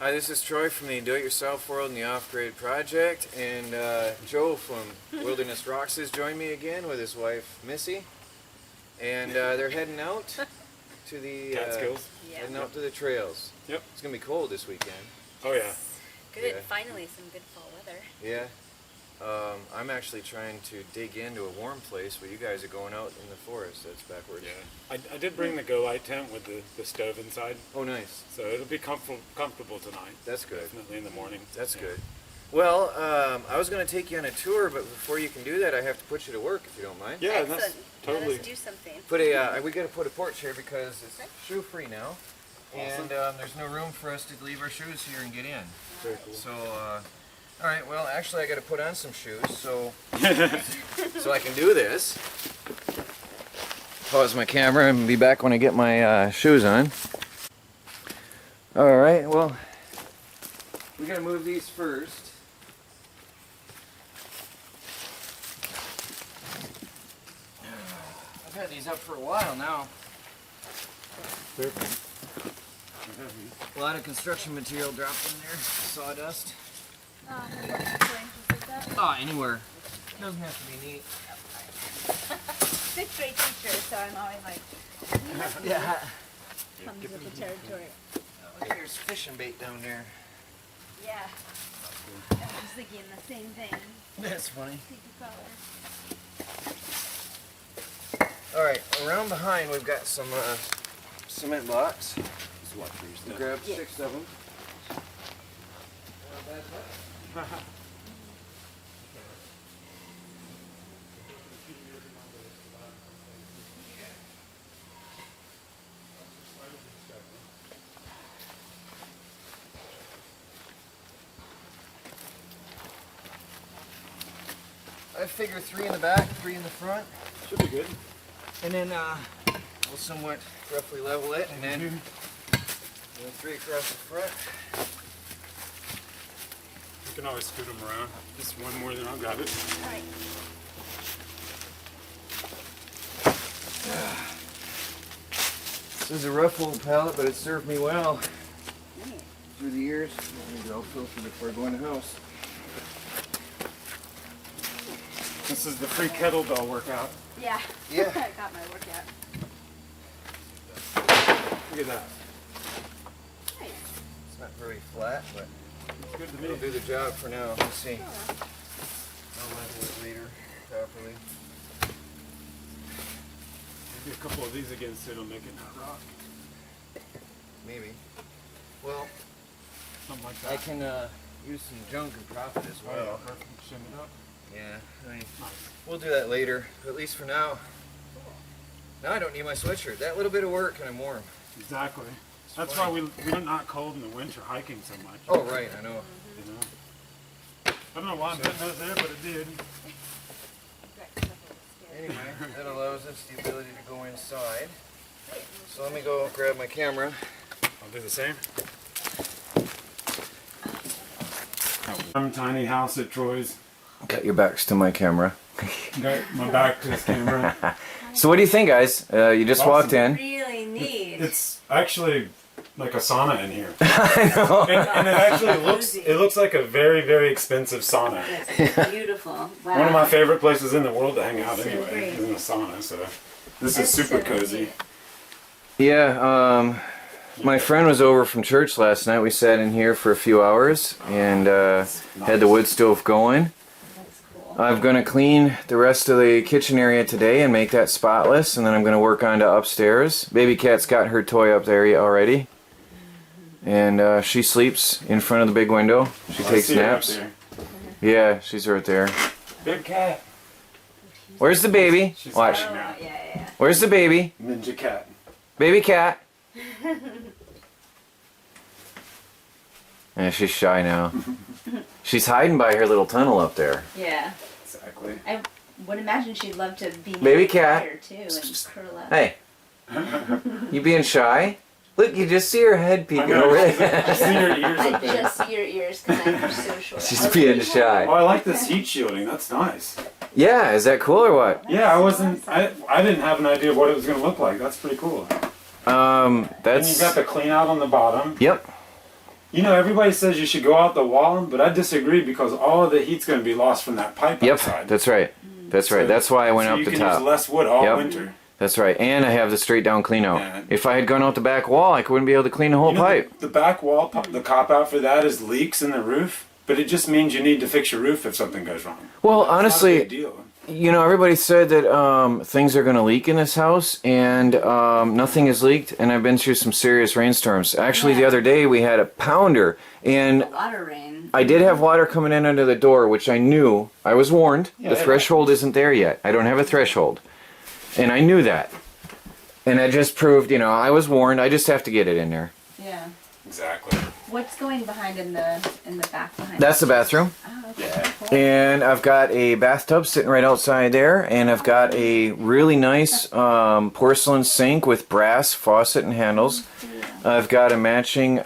Hi, this is Troy from the Do-It-Yourself World and the Off-Grid Project, and Joe from Wilderness Rocks has joined me again with his wife Missy, and they're heading out to the heading out to the trails. Yep. It's gonna be cold this weekend. Oh yeah. Good. Yeah. Finally, some good fall weather. Yeah. I'm actually trying to dig into a warm place, but you guys are going out in the forest. That's backwards. Yeah. I did bring the Go Light tent with the stove inside, Oh, nice. so it'll be comfortable tonight. That's good. Definitely in the morning. That's Yeah. good. Well, I was going to take you on a tour, but before you can do that, I have to put you to work, if you don't mind. Yeah, Excellent. that's totally. Let us do something. Put a we got to put a porch here because it's shoe-free now, and there's no room for us to leave our shoes here and get in. Very cool. So, all right. Well, actually, I got to put on some shoes, so so I can do this. Pause my camera and be back when I get my shoes on. All right. Well, we got to move these first. I've had these up for a while now. A lot of construction material dropped in there, sawdust. Oh, anywhere. Doesn't have to be neat. Sixth grade teacher, so I'm always like, Yeah. comes with the territory. Look, there's fishing bait down there. Yeah. I was thinking the same thing. That's funny. Think All right, around behind we've got some cement blocks. We grabbed 6 of them. I figure 3 in the back, 3 in the front. Should be good. And then we'll somewhat roughly level it, and then 3 across the front. You can always scoot them around. Just one more, then I'll grab it. Alright. This is a rough old pallet, but it served me well through the years. Let me go filter before I go in the house. This is the free kettlebell workout. Yeah. Yeah. I got my workout. Look at that. Nice. It's not very flat, but It's good to it'll me. do the job for now. Let's see. I'll level it later properly. Maybe a couple of these against it'll make it not rock. Maybe. Well, Something like I that. can use some junk and profit as Oh, yeah, well. perfect. Shim it up. Yeah, I mean, Nice. we'll do that later, but at least for now. Now I don't need my sweatshirt. That little bit of work and I'm warm. Exactly. That's funny. why we're not cold in the winter hiking so much. Oh, right, I know. You know? I don't know why I'm putting those there, but it did. Anyway, that allows us the ability to go inside. So let me go grab my camera. I'll do the same. Tiny house at Troy's. Got your backs to my camera. Got my back to this camera. So what do you think, guys? You just Awesome. walked in. Really neat. It's actually like a sauna in here. I know. And it actually looks like a very, very expensive sauna. It's beautiful. Wow. One of my favorite places in the world to hang out So anyway great. is in a sauna, so this That's is super so cozy. neat. Yeah, my friend was over from church last night. We sat in here for a few hours and had the wood stove going. That's cool. I'm going to clean the rest of the kitchen area today and make that spotless, and then I'm going to work on to upstairs. Baby Cat's got her toy up there already, and she sleeps in front of the big window. She I takes see her up naps. there. Yeah, she's right there. Big cat. Where's the baby? She's Watch. hiding now. Yeah. Where's the baby? Ninja cat. Baby cat. Yeah, she's shy now. She's hiding by her little tunnel up there. Yeah. Exactly. I would imagine she'd love to be Baby near cat. here too and curl up. Hey, you being shy? Look, you just see her head peeking know. over Just there. see your ears I up there. just see your ears because I'm so short. She's being shy. Oh, I like this heat shielding. That's nice. Yeah, is that cool or what? Yeah, I didn't have an idea what it was going to look like. That's pretty cool. And That's. you've got the clean out on the bottom. Yep. You know, everybody says you should go out the wall, but I disagree because all of the heat's going to be lost from that pipe Yep, outside. that's right. That's right. That's why I went so up you the can top. use less wood all Yep. winter. That's right. And I have the straight down clean out. Yeah. If I had gone out the back wall, I wouldn't be able to clean the whole You know, pipe. the back wall, the cop out for that is leaks in the roof, but it just means you need to fix your roof if something goes wrong. Well, It's not a honestly, big deal. you know, everybody said that things are going to leak in this house, and nothing has leaked, and I've been through some serious rainstorms. Actually, the Yeah. other day we had a pounder, and A lot of rain. I did have water coming in under the door, which I knew. I was warned. Yeah, The yeah. threshold isn't there yet. I don't have a threshold. And I knew that. And I just proved, you know, I was warned. I just have to get it in there. Yeah. Exactly. What's going behind in the back behind? That's the bathroom. Oh, okay. Yeah. Cool. And I've got a bathtub sitting right outside there, and I've got a really nice porcelain sink with brass faucet and handles. I've got a matching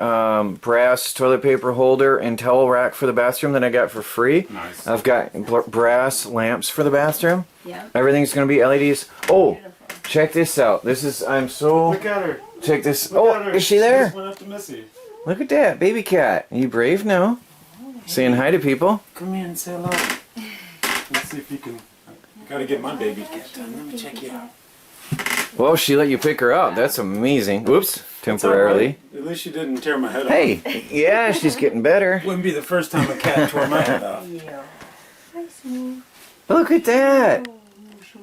brass toilet paper holder and towel rack for the bathroom that I got for free. Nice. I've got brass lamps for the bathroom. Yeah. Everything's gonna be LEDs. Oh, Beautiful. check this out. This is, I'm so, Look at her. check this. Look Oh, at her. is she She there? just went up to Missy. Look at that, baby cat. Are you brave now? Saying hi to people? Come here and say hello. Let's see if you can. Gotta get my baby cat done. Let me check you out. Well, she let you pick her up. That's amazing. Whoops, temporarily. At least you didn't tear my head off. Hey, yeah, she's getting better. Wouldn't be the first time a cat tore my head off. Yeah. Hi, Smooth. Look at that.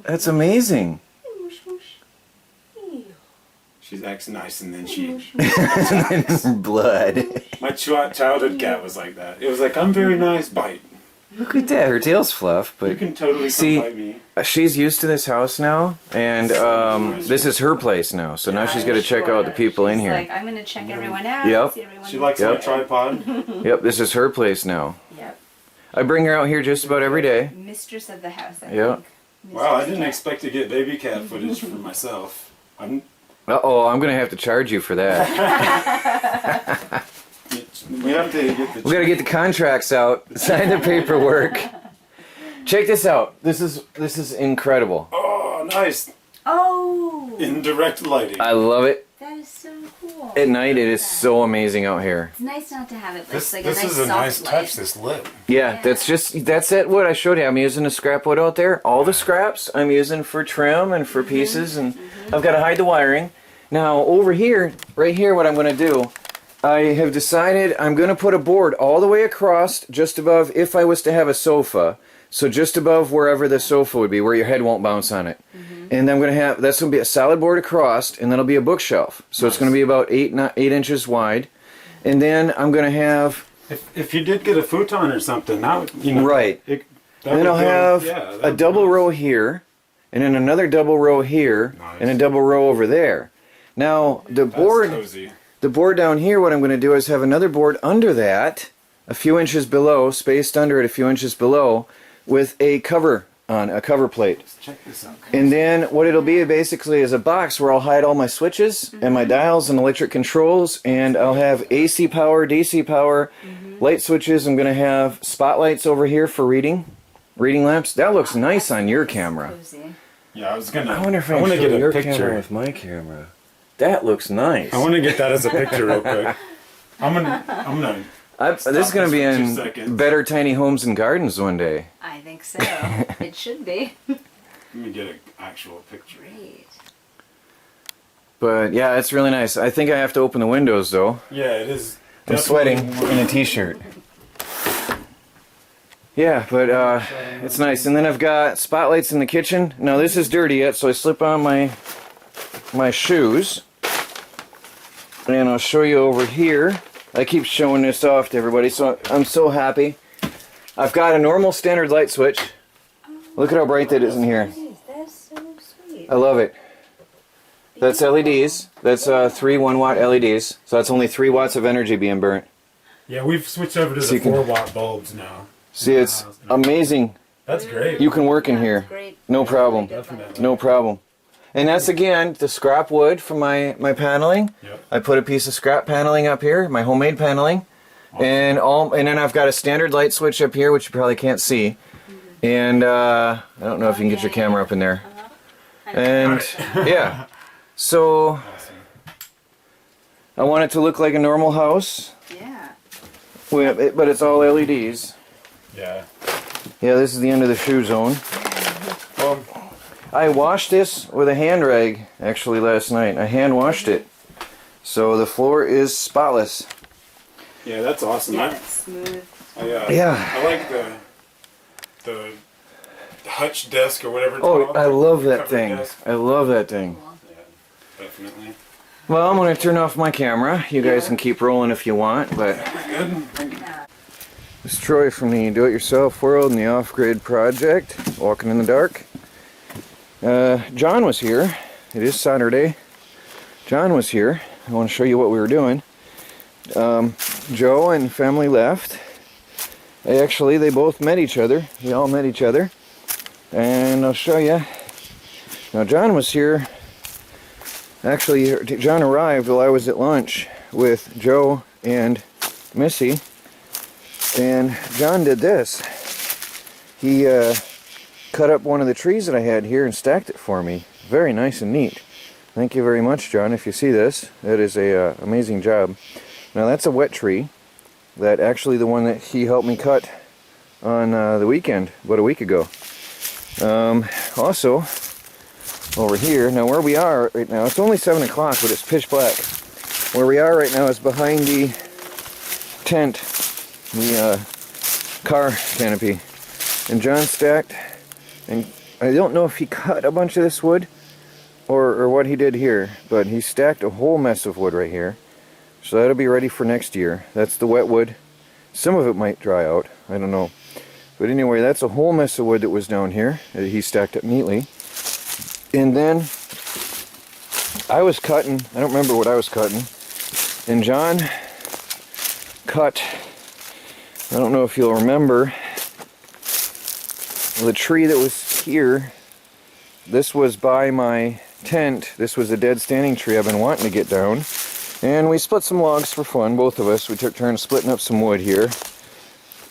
That's amazing. She's acts nice and then she. Blood. My childhood cat was like that. It was like, I'm very nice, bite. Look at that. Her tail's fluff, You but can totally See, come bite me. she's used to this house now, and this is her place now. So now she's got to check out the people in She's here. Like, I'm gonna check everyone out. Yep. See everyone She likes my Yep. tripod. Yep, this is her place now. Yep. I bring her out here just about every day. Mistress of the house. I Yeah. think. Wow, I Mistress didn't cat. expect to get baby cat footage for myself. Uh-oh, I'm going to have to charge you for that. We have to get the. We got to get the contracts out, sign the paperwork. Check this out. This is incredible. Oh, nice. Oh. In direct lighting. I love it. That is so cool. At night, it is so amazing out here. It's nice not to have it. This, like this a nice is a soft nice light. touch, this lip. Yeah, Yeah. that's that wood I showed you. I'm using the scrap wood out there. All the scraps I'm using for trim and for pieces, and I've got to hide the wiring. Now over here, right here, what I'm going to do, I have decided I'm going to put a board all the way across, just above, if I was to have a sofa, so just above wherever the sofa would be, where your head won't bounce on it. And I'm going to have, that's going to be a solid board across, and that'll be a bookshelf. So it's going to be about 8 inches wide. And then I'm going to have, If you did get a futon or something, now you know. Right. That and then would I'll go- have yeah, that a would double go- row here, and then another double row here, Nice. and a double row over there. Now the That's board, cozy. the board down here, what I'm going to do is have another board under that, a few inches below, spaced under it a few inches below, with a cover on, a cover plate. Let's check this out. And then what it'll be basically is a box where I'll hide all my switches and my dials and electric controls, and I'll have AC power, DC power, light switches. I'm going to have spotlights over here for reading lamps. That looks nice on your camera. Cozy. Yeah, I was gonna. I wonder if I want can to show get your a camera picture. with my camera. That looks nice. I want to get that as a picture real quick. I'm gonna. This is Stop going to be this for 2 in seconds. Better Tiny Homes and Gardens one day. I think so. It should be. Let me get an actual picture. Great. But yeah, it's really nice. I think I have to open the windows though. Yeah, it is. I'm definitely sweating more- in a t-shirt. Yeah, but it's nice. And then I've got spotlights in the kitchen. Now this is dirty yet, so I slip on my shoes. And I'll show you over here. I keep showing this off to everybody, so I'm so happy. I've got a normal standard light switch. Look at how bright that is in here. That's so sweet. I love it. That's LEDs. That's 3 1-watt LEDs. So that's only 3 watts of energy being burnt. Yeah, we've switched over to So the you can- 4-watt bulbs now. See, it's amazing. That's great. You can work in That's here. great. No problem. Definitely. No problem. And that's again the scrap wood from my paneling. Yep. I put a piece of scrap paneling up here, my homemade paneling, and then I've got a standard light switch up here, which you probably can't see. And I don't know if you can get your camera up in there. And yeah, so Awesome. I want it to look like a normal house. Yeah. But it's all LEDs. Yeah. Yeah, this is the end of the shoe zone. Well, I washed this with a hand rag actually last night. I hand washed it. So the floor is spotless. yeah, that's awesome. Yeah, it's smooth. Yeah. I like the hutch desk or whatever it's Oh, called. I love that Covered thing. desk. I love that thing. Yeah, definitely. Well, I'm going to turn off my camera. You guys can keep rolling if you want, but Good. this is Troy from the Do-It-Yourself World and the Off-Grid Project, Walking in the Dark. John was here. It is Saturday. John was here. I want to show you what we were doing. Joe and family left. They both met each other. We all met each other. And I'll show you. Now, John was here. Actually, John arrived while I was at lunch with Joe and Missy. And John did this. He cut up one of the trees that I had here and stacked it for me. Very nice and neat. Thank you very much, John. If you see this, that is a amazing job. Now that's a wet tree. That actually the one that he helped me cut on the weekend, about a week ago. Also, over here, now where we are right now, it's only 7 o'clock, but it's pitch black. Where we are right now is behind the tent, the car canopy. And John stacked, and I don't know if he cut a bunch of this wood or what he did here, but he stacked a whole mess of wood right here. So that'll be ready for next year. That's the wet wood. Some of it might dry out, I don't know. But anyway, that's a whole mess of wood that was down here that he stacked up neatly. And then I was cutting, I don't remember what I was cutting, and John cut, I don't know if you'll remember, the tree that was here. This was by my tent. This was a dead standing tree I've been wanting to get down. And we split some logs for fun, both of us. We took turns splitting up some wood here.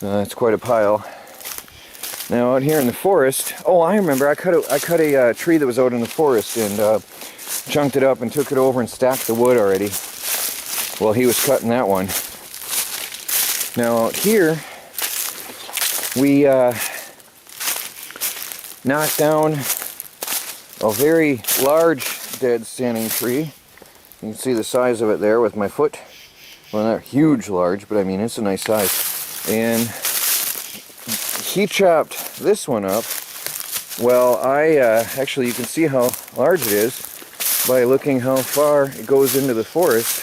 It's quite a pile. Now out here in the forest, oh, I remember, I cut a tree that was out in the forest and chunked it up and took it over and stacked the wood already. Well, he was cutting that one. Now out here, we knocked down a very large dead standing tree. You can see the size of it there with my foot. Well, not huge large, but I mean, it's a nice size. And he chopped this one up. Well, actually, you can see how large it is by looking how far it goes into the forest.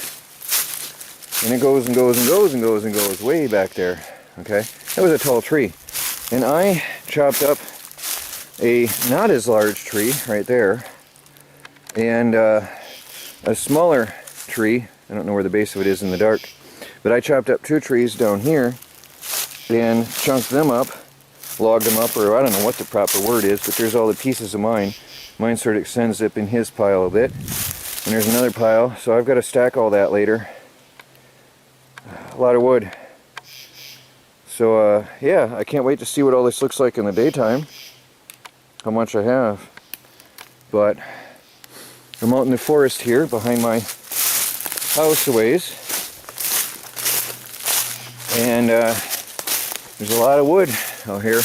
And it goes and goes and goes and goes and goes way back there. Okay, that was a tall tree. And I chopped up a not as large tree right there. And a smaller tree. I don't know where the base of it is in the dark. But I chopped up 2 trees down here and chunked them up, logged them up, or I don't know what the proper word is, but there's all the pieces of mine. Mine sort of extends up in his pile a bit. And there's another pile, so I've got to stack all that later. A lot of wood. So yeah, I can't wait to see what all this looks like in the daytime. How much I have. But I'm out in the forest here behind my house a ways. And there's a lot of wood out here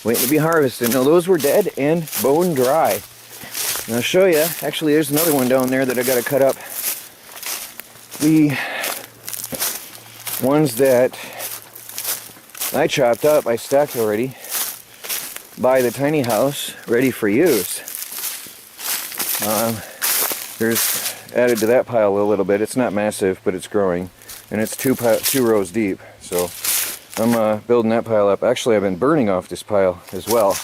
waiting to be harvested. Now those were dead and bone dry. And I'll show you. Actually, there's another one down there that I got to cut up. The ones that I chopped up, I stacked already by the tiny house, ready for use. There's added to that pile a little bit. It's not massive, but it's growing, and it's two rows deep. So I'm building that pile up. Actually, I've been burning off this pile as well.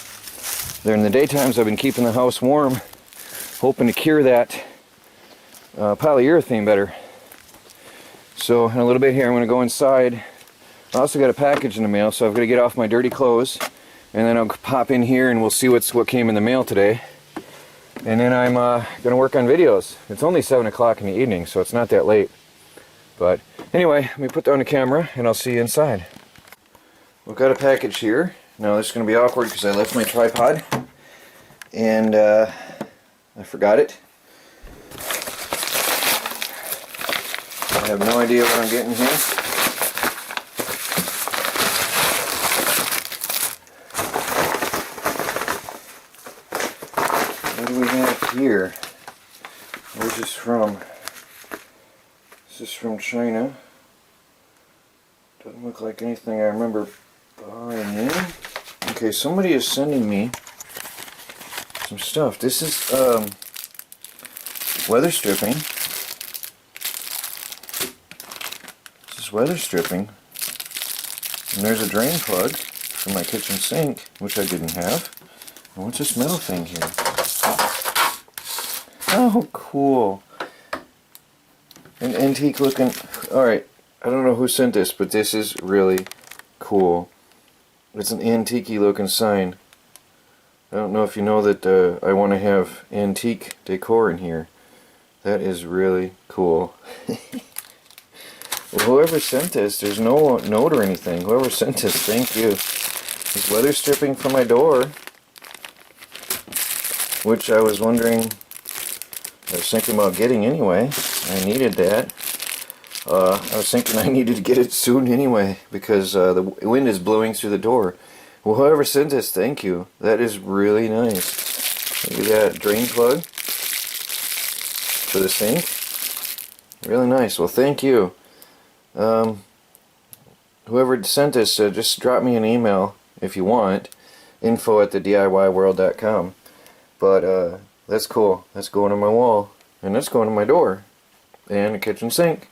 During the daytimes, I've been keeping the house warm, hoping to cure that polyurethane better. So in a little bit here, I'm going to go inside. I also got a package in the mail, so I've got to get off my dirty clothes, and then I'll pop in here and we'll see what came in the mail today. And then I'm going to work on videos. It's only 7 o'clock in the evening, so it's not that late. But anyway, let me put down the camera and I'll see you inside. We've got a package here. Now this is going to be awkward because I left my tripod and I forgot it. I have no idea what I'm getting here. This is from China. Doesn't look like anything I remember buying. Okay, somebody is sending me some stuff. This is weather stripping. This is weather stripping. And there's a drain plug for my kitchen sink, which I didn't have. And what's this metal thing here? Oh, cool. An antique looking. Alright, I don't know who sent this, but this is really cool. It's an antique looking sign. I don't know if you know that I want to have antique decor in here. That is really cool. Well, whoever sent this, there's no note or anything. Whoever sent this, thank you. It's weather stripping for my door, which I was wondering, I was thinking about getting anyway. I needed that. I was thinking I needed to get it soon anyway, because the wind is blowing through the door. Well, whoever sent this, thank you. That is really nice. Look at that drain plug for the sink. Really nice. Well, thank you. Whoever sent this, just drop me an email if you want. info@thediyworld.com. But that's cool. That's going on my wall. And that's going on my door. And a kitchen sink.